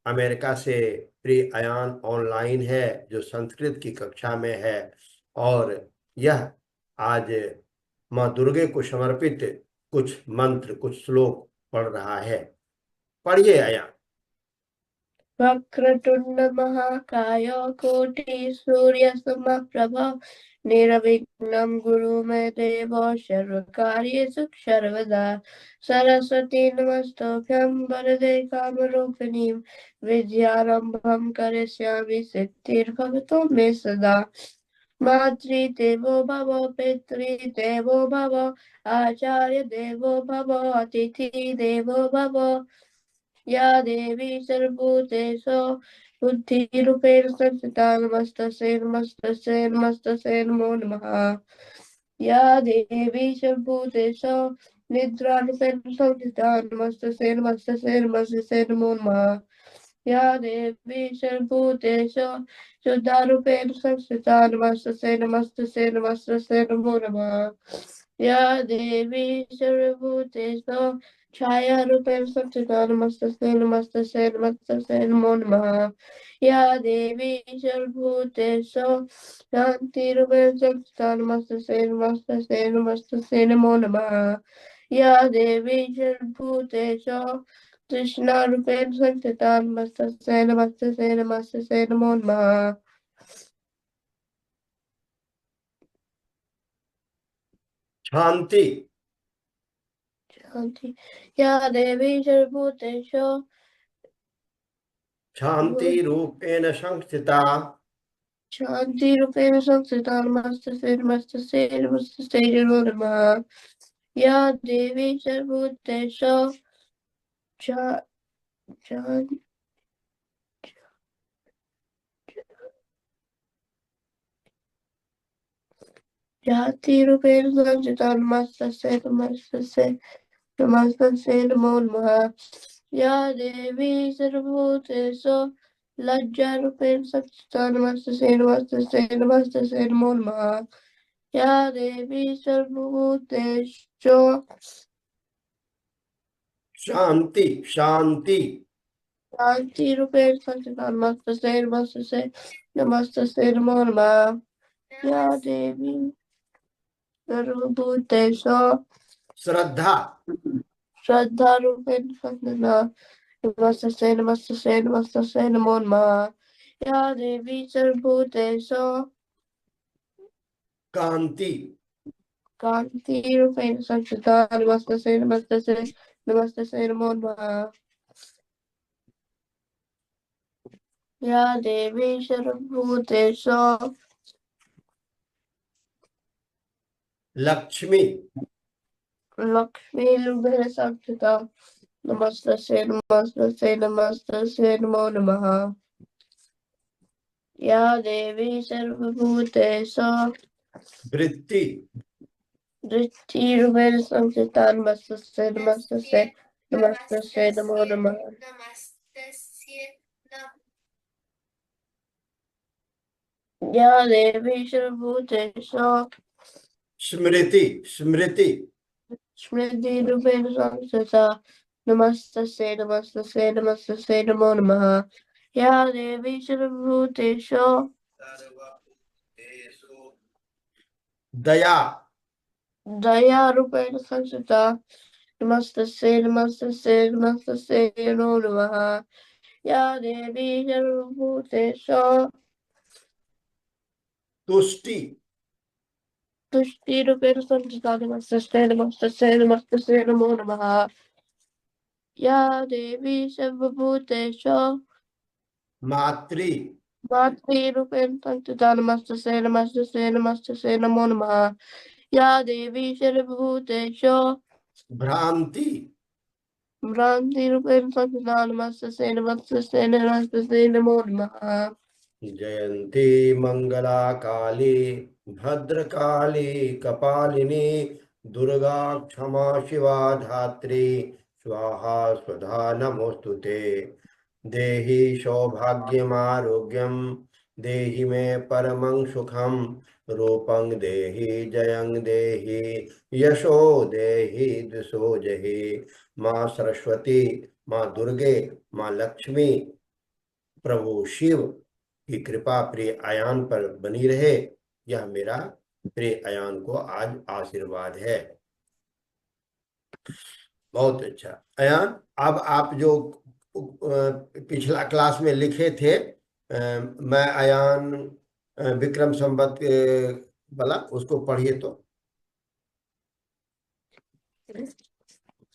America से प्रिय Ayan online है, जो संस्कृत की कक्षा में है, और यह आज माँ दुर्गे को समर्पित कुछ मंत्र, कुछ श्लोक पढ़ रहा है। पढ़िए अयान। वक्रतुंड महाकाय कोटि सूर्य समप्रभ निर्विघ्नं कुरु मे देव सर्वकार्येषु सर्वदा। सरस्वती नमस्तुभ्यं वरदे कामरूपिणीं विद्यारम्भं करिष्यामि सिद्धिर्भवतु मे सदा। मातृदेवो भव पितृदेवो भव आचार्य देवो भव अतिथि देवो भव। या देवी सर्वभूतेषु बुद्धिरूपेण संस्थिता नमस्तस्यै नमो नमः। या देवी सर्वभूतेषु निद्रारूपेण संस्थिता नमस्तस्यै नमो नमः। या देवी सर्वभूतेषु शुद्धारूपेण संस्थिता नमस्तस्यै नमो नमः। या देवी सर्वभूतेषु छाया रूपेण संस्थिता नमस्तस्यै नमो नमः। या देवी सर्वभूतेषु शांति रूपेण संस्थिता नमस्तस्यै नमो नमः। या देवी सर्वभूतेषु तृष्णा रूपेण संस्थिता नमस्तस्यै नमो नमः। शांति। शांति। या देवी सर्वभूतेषु शांति रूपेण संस्थिता शांति रूपेण संस्थिता नमस्तस्यै नमो नमः। या देवी सर्वभूतेषु जाति रूपेण संस्थिता नमस्तस्यै नमो नमः। या देवी सर्वभूतेषु लज्जा रूपेण संस्थिता नमस्तस्यै नमो नमः। या देवी सर्वभूतेषु शांति शांति शांति रूपेण संस्थिता नमस्तस्यै नमो नमः। या देवी सर्वभूतेषु श्रद्धा श्रद्धा रूपेण संस्थिता नमस्तस्यै नमो नमः। या देवी सर्वभूतेषु कांति कांति रूपेण संस्थिता नमस्तस्यै नमो नमः। या देवी सर्वभूतेषु लक्ष्मी लक्ष्मी रूपेण संस्थिता नमस्तस्यै नमो नमः। या देवी सर्वभूतेषु वृत्ति दृष्टि रूपेण संस्थिता नमस्तस्यै नमो नमः। या देवी सर्वभूतेषु स्मृति स्मृति स्मृति रूपेण संस्थिता नमस्तस्यै नमो नमः। या देवी सर्वभूतेषु दया दया रूपेण संस्थिता नमस्तस्यै नमो नमः। या देवी सर्वभूतेषु तुष्टि तुष्टि रूपेण संस्थिता नमस्तस्यै नमो नमः। या देवी सर्वभूतेषु मातृ मातृरूपेण संस्थिता नमस्तस्यै नमो नमः। या देवी सर्वभूतेषु भ्रांति भ्रांति रूपेण संस्थिता नमस्तस्यै नमो नमः। जयंती मंगला काली भद्रकाली कपालिनी दुर्गा क्षमा शिवा धात्री स्वाहा स्वधा नमोस्तुते। देहि सौभाग्यमारोग्यं देहि मे परमं सुखं रूपं देहि जयं देहि यशो देहि दिशो जहि। माँ सरस्वती, माँ दुर्गे, माँ लक्ष्मी प्रभु शिव की कृपा प्रिय अयान पर बनी रहे। यह मेरा प्रिय अयान को आज आशीर्वाद है। बहुत अच्छा अयान, अब आप जो पिछला क्लास में लिखे थे, मैं अयान विक्रम संवत वाला, उसको पढ़िए तो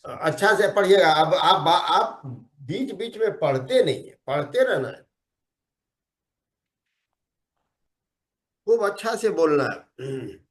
अच्छा से पढ़िएगा। अब आप बीच बीच में पढ़ते नहीं है, पढ़ते रहना है, खूब अच्छा से बोलना है।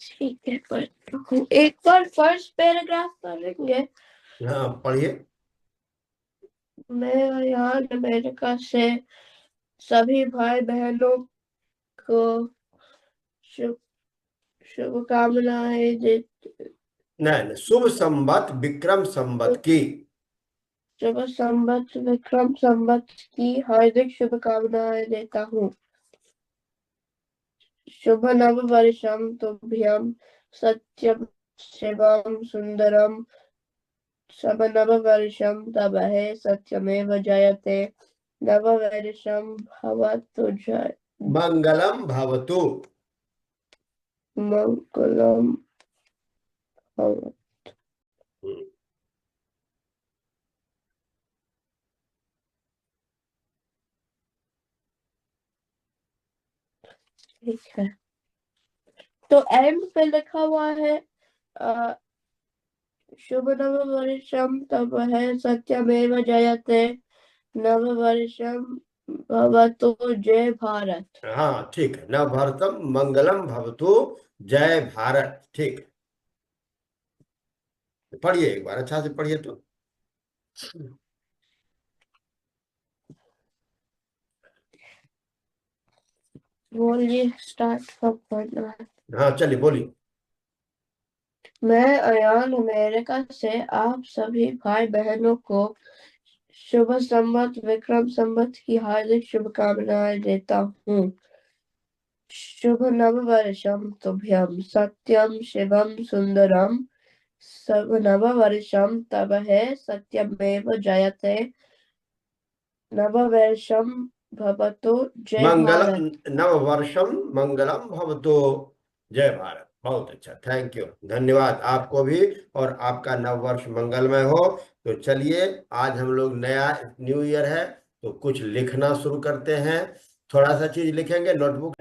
ठीक है, पढ़ता हूँ। एक बार फर्स्ट पैराग्राफ पढ़ेंगे। हाँ पढ़िए। मैं यहाँ अमेरिका से सभी भाई बहनों को शुभ शुभकामनाएं देती। नहीं नहीं, शुभ संवत विक्रम संवत की। शुभ संवत विक्रम संवत की हार्दिक शुभकामनाएं देता हूँ। शुभ नव वर्षम तुभ्यं सत्यम शिवम सुंदरम। शुभ नव वर्षम तबहे सत्यमेव जयते। नव वर्षम भवतु जय मंगलम भवतु। मंगलम भवतु। ठीक है, तो एंड पे लिखा हुआ है शुभ नव वर्षम तबहे सत्यमेव जयते। नव वर्षम भवतु जय भारत। हाँ ठीक है, नव भारतम मंगलम भवतु जय भारत। ठीक है, पढ़िए एक बार अच्छा से पढ़िए तो। बोलिए, स्टार्ट कब करना है? हाँ चलिए बोलिए। मैं अयान अमेरिका से आप सभी भाई बहनों को शुभ संवत विक्रम संवत की हार्दिक शुभकामनाएं देता हूँ। शुभ नव वर्षम तुभ्यं सत्यम शिवम सुंदरम। शुभ नव वर्षम तबहे सत्यमेव जयते। नव वर्षम भवतु जय मंगल भारत। नव वर्षम मंगलम भवतु जय भारत। बहुत अच्छा, थैंक यू, धन्यवाद आपको भी। और आपका नव वर्ष मंगलमय हो। तो चलिए, आज हम लोग नया न्यू ईयर है, तो कुछ लिखना शुरू करते हैं। थोड़ा सा चीज लिखेंगे, नोटबुक